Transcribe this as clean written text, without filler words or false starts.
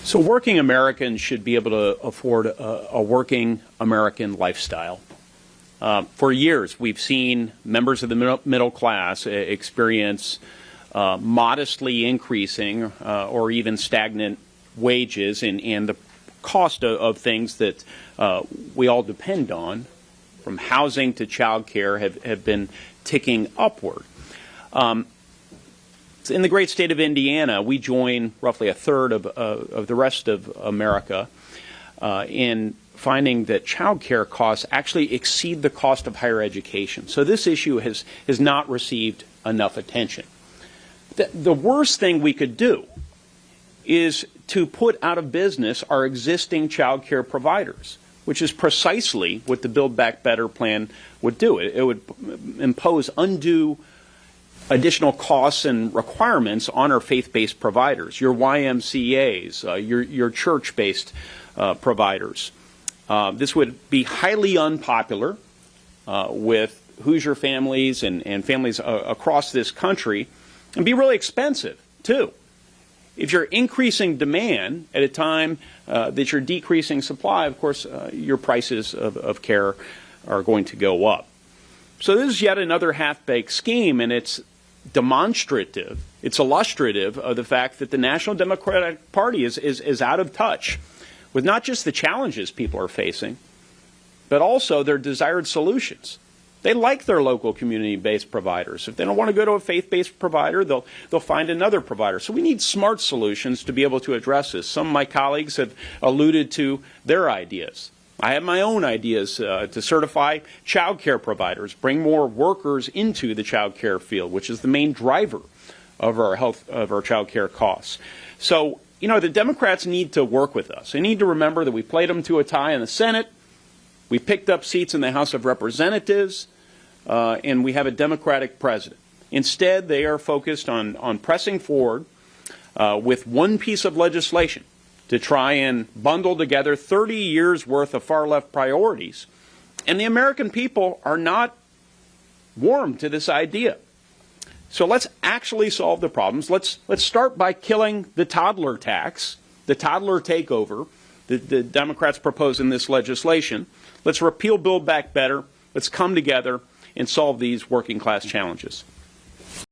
So working Americans should be able to afford a working American lifestyle. For years, we've seen members of the middle class experience modestly increasing or even stagnant wages, and the cost of things that we all depend on, from housing to childcare, have been ticking upward. In the great state of Indiana, we join roughly a third of the rest of America in finding that child care costs actually exceed the cost of higher education. So this issue has not received enough attention. The worst thing we could do is to put out of business our existing child care providers, which is precisely what the Build Back Better plan would do. It would impose undue additional costs and requirements on our faith-based providers, your YMCAs, your church-based providers. This would be highly unpopular with Hoosier families and families across this country, and be really expensive, too. If you're increasing demand at a time that you're decreasing supply, of course, your prices of care are going to go up. So this is yet another half-baked scheme, and it's demonstrative, it's illustrative of the fact that the National Democratic Party is out of touch with not just the challenges people are facing, but also their desired solutions. They like their local community-based providers. If they don't want to go to a faith-based provider, they'll find another provider. So we need smart solutions to be able to address this. Some of my colleagues have alluded to their ideas. I have my own ideas to certify child care providers, bring more workers into the child care field, which is the main driver of our child care costs. So, the Democrats need to work with us. They need to remember that we played them to a tie in the Senate, we picked up seats in the House of Representatives, and we have a Democratic president. Instead, they are focused on pressing forward with one piece of legislation to try and bundle together 30 years' worth of far-left priorities. And the American people are not warm to this idea. So let's actually solve the problems. Let's start by killing the toddler tax, the toddler takeover that the Democrats propose in this legislation. Let's repeal Build Back Better. Let's come together and solve these working-class challenges.